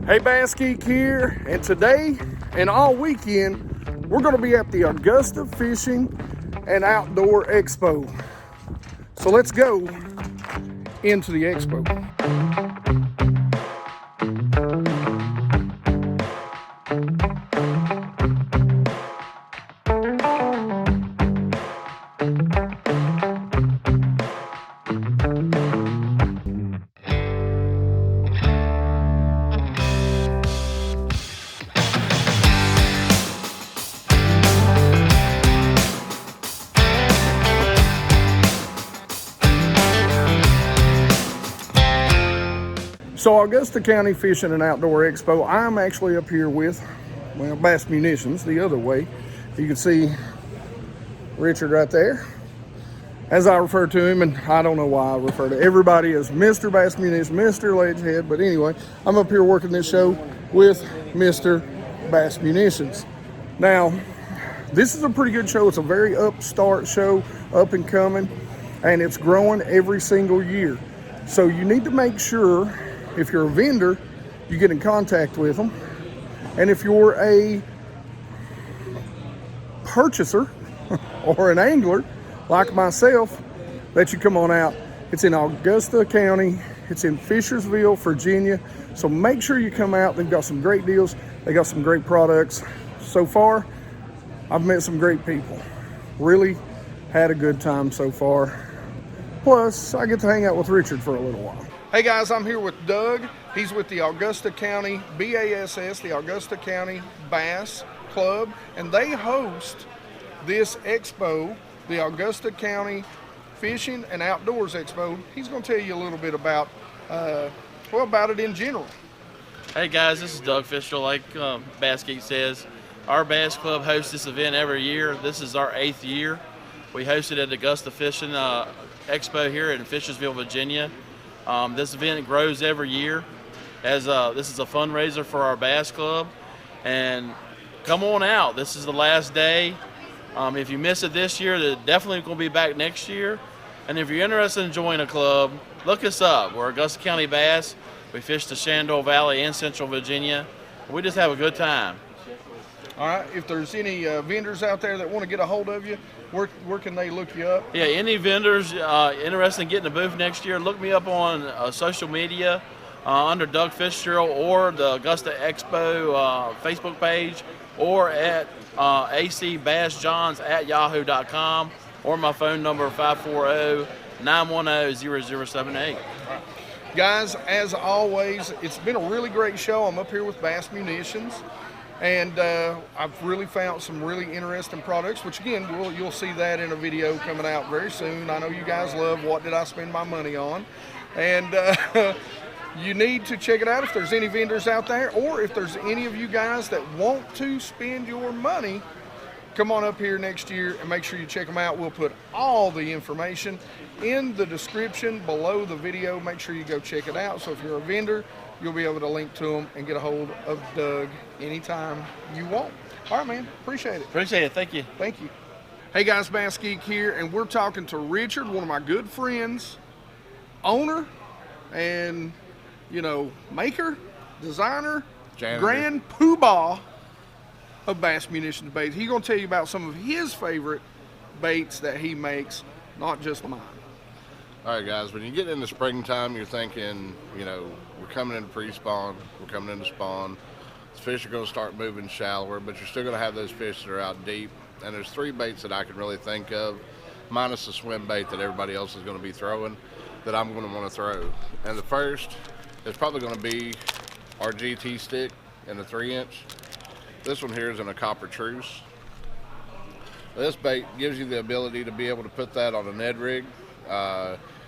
Hey, BassGeek here, and today and all weekend we're going to be at the Augusta Fishing and Outdoor Expo. So let's go into the expo. So Augusta County Fishing and Outdoor Expo, I'm actually up here with, well, Bassmunitions the other way. You can see Richard right there. As I refer to him, and I don't know why I refer to everybody as Mr. Bassmunitions, Mr. Ledgehead, but anyway, I'm up here working this show with Mr. Bassmunitions. Now, this is a pretty good show. It's a very upstart show, up and coming, and it's growing every single year. So you need to make sure, if you're a vendor, you get in contact with them. And if you're a purchaser or an angler like myself, that you come on out. It's in Augusta County. It's in Fishersville, Virginia. So make sure you come out. They've got some great deals. They got some great products. So far, I've met some great people. Really had a good time so far. Plus, I get to hang out with Richard for a little while. Hey guys, I'm here with Doug. He's with the Augusta County BASS, the Augusta County Bass Club, and they host this expo, the Augusta County Fishing and Outdoors Expo. He's going to tell you a little bit about, about it in general. Hey guys, this is Doug Fisher. Like BassGeek says, our Bass Club hosts this event every year. This is our 8th year. We hosted at the Augusta Fishing Expo here in Fishersville, Virginia. This event grows every year, as this is a fundraiser for our Bass Club, and come on out. This is the last day. If you miss it this year, they're definitely going to be back next year. And if you're interested in joining a club, look us up. We're Augusta County Bass. We fish the Shenandoah Valley in Central Virginia. We just have a good time. All right, if there's any vendors out there that want to get a hold of you, where can they look you up? Yeah, any vendors interested in getting a booth next year, look me up on social media under Doug Fisher or the Augusta Expo Facebook page, or at acbassjohns@yahoo.com, or my phone number 540-910-0078. Guys, as always, it's been a really great show. I'm up here with Bassmunitions. And I've really found some really interesting products, which again, you'll see that in a video coming out very soon. I know you guys love What Did I Spend My Money On? And you need to check it out if there's any vendors out there, or if there's any of you guys that want to spend your money, come on up here next year and make sure you check them out. We'll put all the information in the description below the video. Make sure you go check it out. So if you're a vendor, you'll be able to link to them and get a hold of Doug anytime you want. All right, man. Appreciate it. Appreciate it. Thank you. Thank you. Hey, guys. BassGeek here, and we're talking to Richard, one of my good friends, owner and, maker, designer, grand poobah of Bassmunitions baits. He's going to tell you about some of his favorite baits that he makes, not just mine. All right, guys, when you get into springtime, you're thinking, we're coming into pre-spawn, we're coming into spawn. The fish are going to start moving shallower, but you're still going to have those fish that are out deep. And there's 3 baits that I can really think of, minus the swim bait that everybody else is going to be throwing, that I'm going to want to throw. And the first is probably going to be our GT stick in the 3-inch. This one here is in a copper truce. This bait gives you the ability to be able to put that on a Ned rig.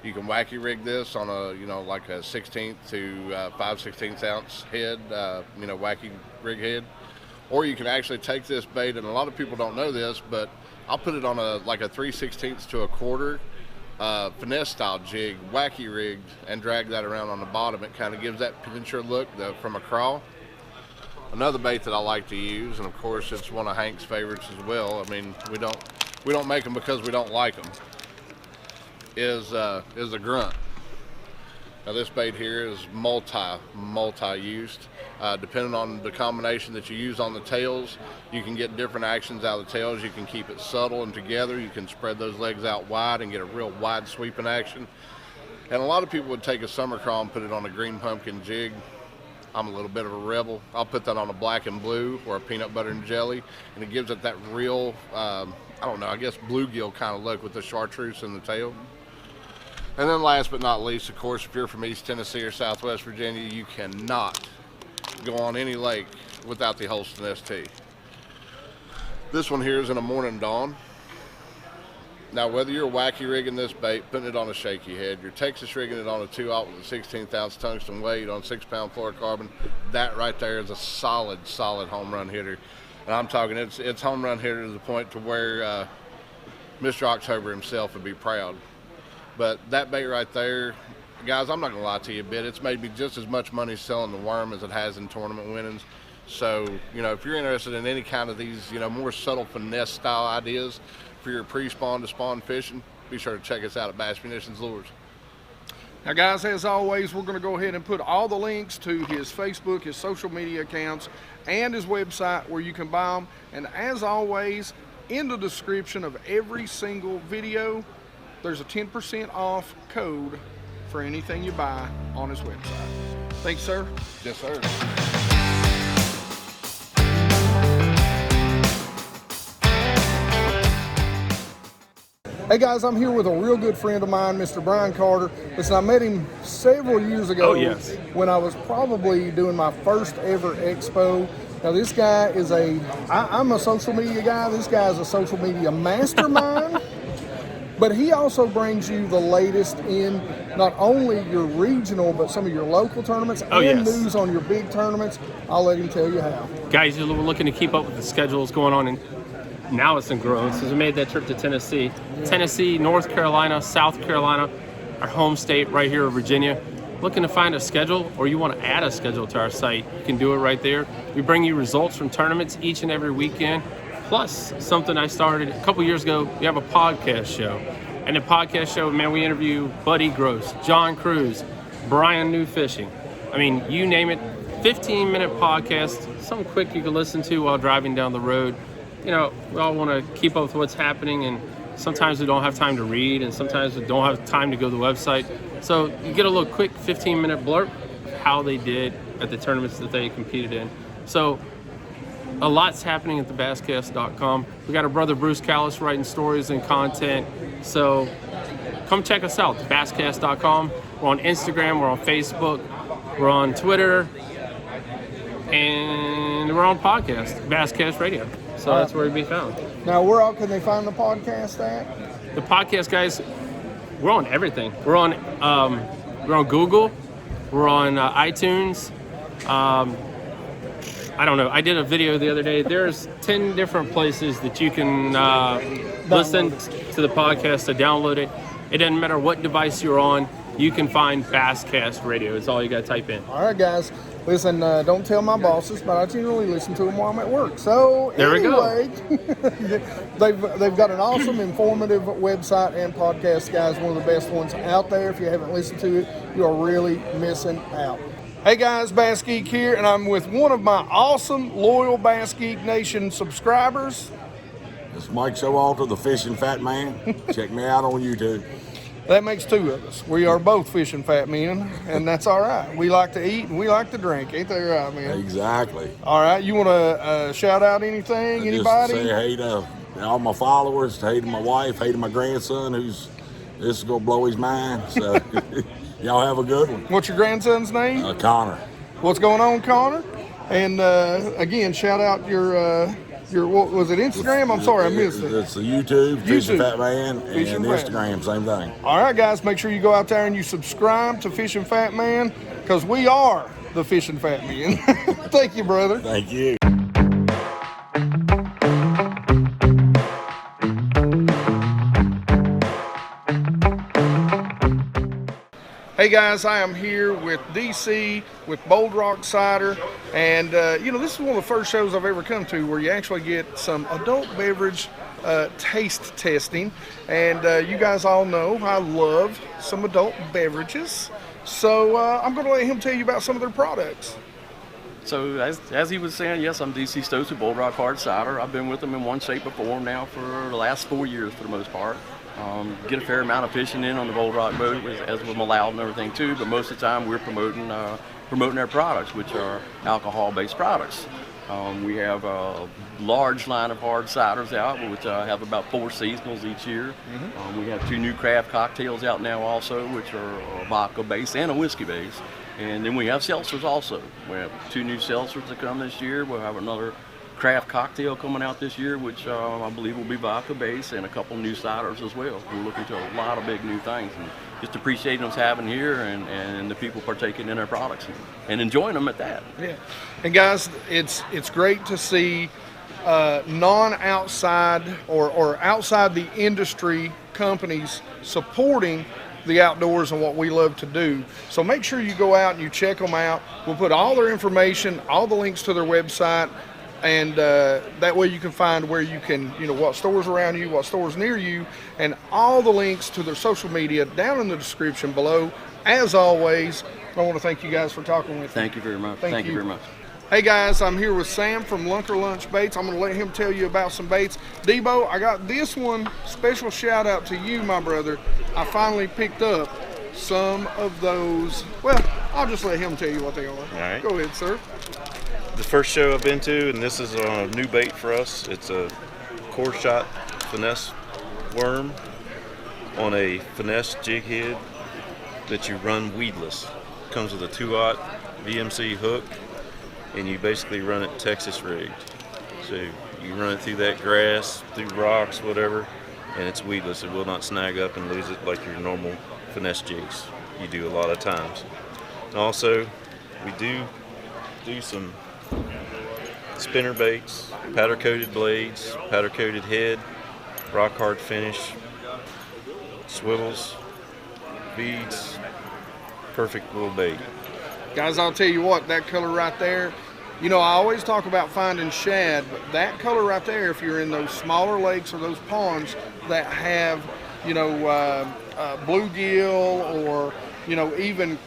You can wacky rig this on a, like a 16th to 5/16 ounce head, wacky rig head. Or you can actually take this bait, and a lot of people don't know this, but I'll put it on like a 3/16 to a quarter finesse style jig, wacky rigged, and drag that around on the bottom. It kind of gives that pincher look from a crawl. Another bait that I like to use, and of course it's one of Hank's favorites as well. I mean, we don't make them because we don't like them. Is a grunt. Now this bait here is multi-used. Depending on the combination that you use on the tails, you can get different actions out of the tails. You can keep it subtle and together. You can spread those legs out wide and get a real wide sweeping action. And a lot of people would take a summer crawl and put it on a green pumpkin jig. I'm a little bit of a rebel. I'll put that on a black and blue or a peanut butter and jelly, and it gives it that real, I don't know, I guess bluegill kind of look with the chartreuse in the tail. And then last but not least, of course, if you're from East Tennessee or Southwest Virginia, you cannot go on any lake without the Holston ST. This one here is in a Morning Dawn. Now, whether you're wacky rigging this bait, putting it on a shaky head, you're Texas rigging it on a 2/0 with a 16th ounce tungsten weight on 6-pound fluorocarbon, that right there is a solid home run hitter. And I'm talking, it's home run hitter to the point to where Mr. October himself would be proud. But that bait right there, guys, I'm not gonna lie to you a bit, it's made me just as much money selling the worm as it has in tournament winnings. So, you know, if you're interested in any kind of these, you know, more subtle finesse style ideas for your pre-spawn to spawn fishing, be sure to check us out at Bassmunitions Lures. Now guys, as always, we're going to go ahead and put all the links to his Facebook, his social media accounts, and his website where you can buy them. And as always, in the description of every single video, there's a 10% off code for anything you buy on his website. Thanks, sir. Yes, sir. Hey guys, I'm here with a real good friend of mine, Mr. Brian Carter. Listen, I met him several years ago. Oh, yes. When I was probably doing my first ever expo. Now this guy is I'm a social media guy. This guy is a social media mastermind. But he also brings you the latest in not only your regional, but some of your local tournaments and news on your big tournaments. I'll let him tell you how. Guys, you're looking to keep up with the schedules going on, and now it's grown. So we made that trip to Tennessee. Yeah. Tennessee, North Carolina, South Carolina, our home state right here in Virginia. Looking to find a schedule, or you want to add a schedule to our site, you can do it right there. We bring you results from tournaments each and every weekend. Plus, something I started a couple years ago, we have a podcast show. And the podcast show, man, we interview Buddy Gross, John Cruz, Brian New Fishing. I mean, you name it, 15-minute podcast, something quick you can listen to while driving down the road. You know, we all want to keep up with what's happening, and sometimes we don't have time to read, and sometimes we don't have time to go to the website. So you get a little quick 15-minute blurb of how they did at the tournaments that they competed in. So a lot's happening at thebasscast.com. We got our brother Bruce Callis writing stories and content. So come check us out, thebasscast.com. We're on Instagram, we're on Facebook, we're on Twitter, and we're on podcast, Basscast Radio. So that's where we'd be found. Now, where all can they find the podcast at? The podcast, guys, we're on everything. We're on Google, we're on iTunes. I don't know. I did a video the other day. There's 10 different places that you can listen to the podcast, to download it. It doesn't matter what device you're on. You can find Basscast Radio. It's all you got to type in. All right, guys. Listen, don't tell my bosses, but I generally listen to them while I'm at work. So there anyway, they've got an awesome, informative website and podcast, guys. One of the best ones out there. If you haven't listened to it, you are really missing out. Hey guys, BassGeek here, and I'm with one of my awesome, loyal BassGeek Nation subscribers. It's Mike Showalter, the Fishing Fat Man. Check me out on YouTube. That makes two of us. We are both fishing fat men, and that's all right. We like to eat and we like to drink. Ain't that right, man? Exactly. All right, you want to shout out anything, anybody? Just say hey to all my followers, hey to my wife, hey to my grandson, this is going to blow his mind. So y'all have a good one. What's your grandson's name? Connor. What's going on, Connor? And again, shout out your what was it, Instagram? I'm sorry, I missed it. It's the YouTube, Fishing Fat Man, and Instagram, same thing. All right, guys, make sure you go out there and you subscribe to Fishing Fat Man, because we are the Fishing Fat Men. Thank you, brother. Thank you. Hey guys, I am here with DC, with Bold Rock Cider, and this is one of the first shows I've ever come to where you actually get some adult beverage taste testing, and you guys all know I love some adult beverages, So I'm going to let him tell you about some of their products. So as he was saying, yes, I'm DC Stokes with Bull Rock Hard Cider. I've been with them in one shape or form now for the last 4 years for the most part. Get a fair amount of fishing in on the Bull Rock boat as we're allowed and everything too, but most of the time we're promoting their products, which are alcohol-based products. We have a large line of hard ciders out, which have about 4 seasonals each year. We have 2 new craft cocktails out now also, which are a vodka base and a whiskey base. And then we have seltzers also. We have 2 new seltzers to come this year. We'll have another craft cocktail coming out this year, which I believe will be vodka based, and a couple new ciders as well. We're looking to a lot of big new things, and just appreciating us having here and the people partaking in our products and enjoying them at that. Yeah, and guys, it's great to see non-outside or outside the industry companies supporting the outdoors and what we love to do. So make sure you go out and you check them out. We'll put all their information, all the links to their website, and that way you can find where you can, what stores around you, what stores near you, and all the links to their social media down in the description below. As always, I want to thank you guys for talking with me. Thank you very much. Thank you very much. Hey guys, I'm here with Sam from Lunker Lunch Baits. I'm going to let him tell you about some baits. Debo, I got this one. Special shout out to you, my brother. I finally picked up some of those. Well, I'll just let him tell you what they are. All right. Go ahead, sir. The first show I've been to, and this is a new bait for us. It's a core shot finesse worm on a finesse jig head that you run weedless. Comes with a 2/0 VMC hook, and you basically run it Texas rigged. So you run it through that grass, through rocks, whatever, and it's weedless. It will not snag up and lose it like your normal finesse jigs you do a lot of times. And also, we do some spinner baits, powder coated blades, powder coated head, rock hard finish, swivels, beads, perfect little bait. Guys, I'll tell you what, that color right there, I always talk about finding shad, but that color right there, if you're in those smaller lakes or those ponds that have, bluegill or, even,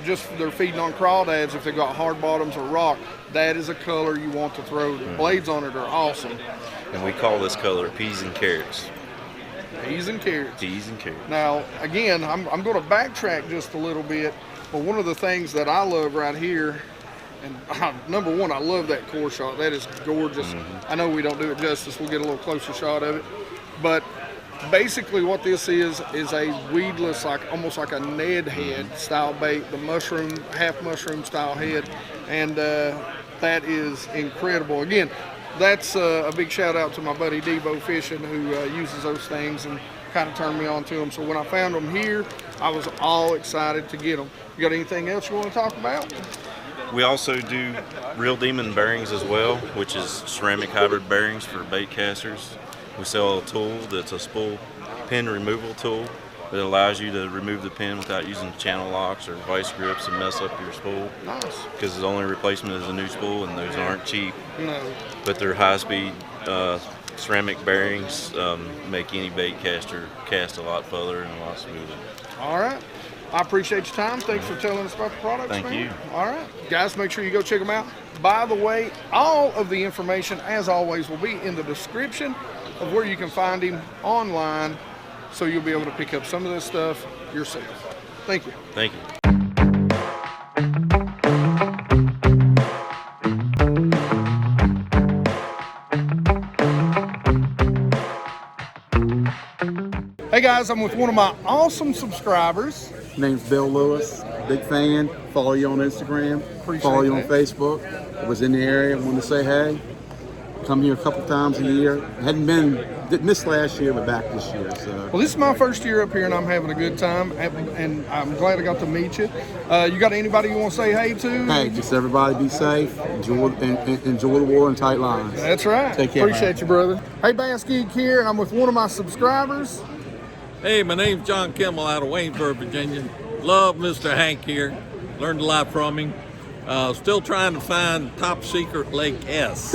just they're feeding on crawdads, if they've got hard bottoms or rock, that is a color you want to throw. The blades on it are awesome. And we call this color peas and carrots. Peas and carrots. Peas and carrots. Now, again, I'm going to backtrack just a little bit, but one of the things that I love right here, and number one, I love that core shot. That is gorgeous. I know we don't do it justice. We'll get a little closer shot of it. But basically what this is a weedless, almost like a Ned head style bait, the mushroom, half mushroom style head. And that is incredible. Again, that's a big shout out to my buddy Debo Fishing, who uses those things and kind of turned me on to them. So when I found them here, I was all excited to get them. You got anything else you want to talk about? We also do real demon bearings as well, which is ceramic hybrid bearings for bait casters. We sell a tool that's a spool pin removal tool that allows you to remove the pin without using channel locks or vice grips and mess up your spool. Nice. Because the only replacement is a new spool, and those aren't cheap. No. But they're high-speed ceramic bearings, make any bait caster cast a lot further and a lot smoother. All right. I appreciate your time. Thanks for telling us about the products, Thank man. you. All right. Guys, make sure you go check them out. By the way, all of the information, as always, will be in the description of where you can find him online, so you'll be able to pick up some of this stuff yourself. Thank you. Thank you. Hey guys, I'm with one of my awesome subscribers. Name's Bill Lewis, big fan. Follow you on Instagram, follow you on Facebook. I was in the area, wanted to say hey. Come here a couple times a year. Didn't miss last year, but back this year. So. Well, this is my first year up here, and I'm having a good time, and I'm glad I got to meet you. You got anybody you want to say hey to? Hey, just everybody be safe, enjoy the water and tight lines. That's right. Take care. Appreciate you, brother. Hey, BassGeek here, and I'm with one of my subscribers. Hey, my name's John Kimmel out of Waynesboro, Virginia. Love Mr. Hank here. Learned a lot from him. Still trying to find top secret Lake S.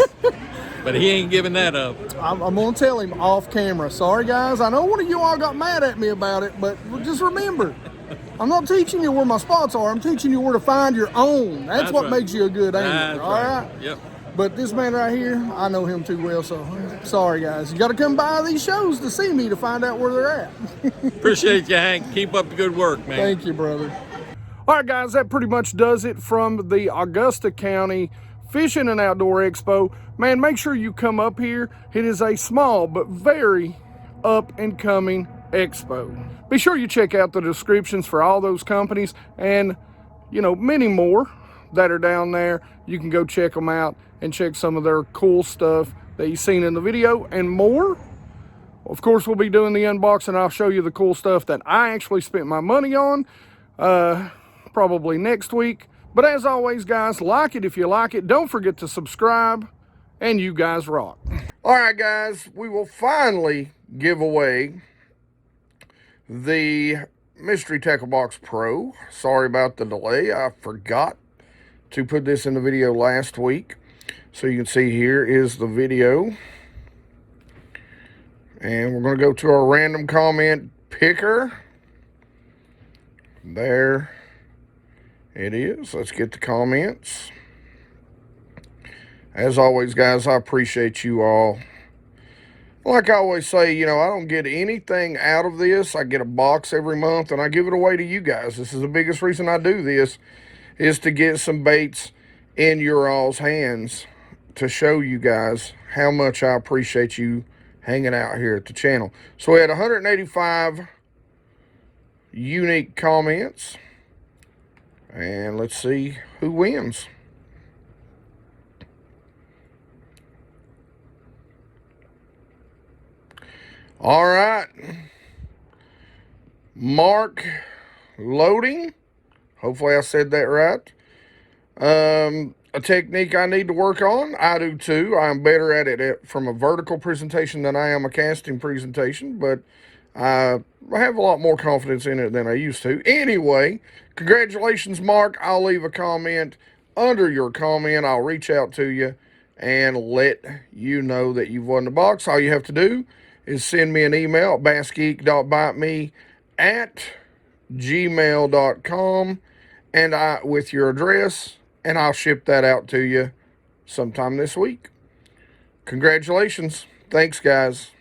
But he ain't giving that up. I'm going to tell him off camera. Sorry, guys. I know one of you all got mad at me about it, but just remember, I'm not teaching you where my spots are. I'm teaching you where to find your own. That's what right. makes you a good angler. That's all right? Yep. But this man right here, I know him too well, so sorry guys. You got to come by these shows to see me to find out where they're at. Appreciate you, Hank. Keep up the good work, man. Thank you, brother. All right, guys, that pretty much does it from the Augusta County Fishing and Outdoor Expo. Man, make sure you come up here. It is a small but very up and coming expo. Be sure you check out the descriptions for all those companies and, you know, many more that are down there. You can go check them out and check some of their cool stuff that you've seen in the video and more. Of course, we'll be doing the unboxing. I'll show you the cool stuff that I actually spent my money on probably next week. But as always, guys, like it if you like it. Don't forget to subscribe, and you guys rock. All right, guys, we will finally give away the Mytery Tackle Box Pro. Sorry about the delay. I forgot to put this in the video last week. So you can see here is the video. And we're going to go to our random comment picker. There it is. Let's get the comments. As always, guys, I appreciate you all. Like I always say, you know, I don't get anything out of this. I get a box every month, and I give it away to you guys. This is the biggest reason I do this, is to get some baits in your all's hands to show you guys how much I appreciate you hanging out here at the channel. So we had 185 unique comments, and let's see who wins. All right, Mark Loading, hopefully I said that right. A technique I need to work on. I do too. I'm better at it from a vertical presentation than I am a casting presentation, but I have a lot more confidence in it than I used to. Anyway, congratulations, Mark. I'll leave a comment under your comment. I'll reach out to you and let you know that you've won the box. All you have to do is send me an email at bassgeek.biteme@gmail.com and with your address, and I'll ship that out to you sometime this week. Congratulations. Thanks, guys.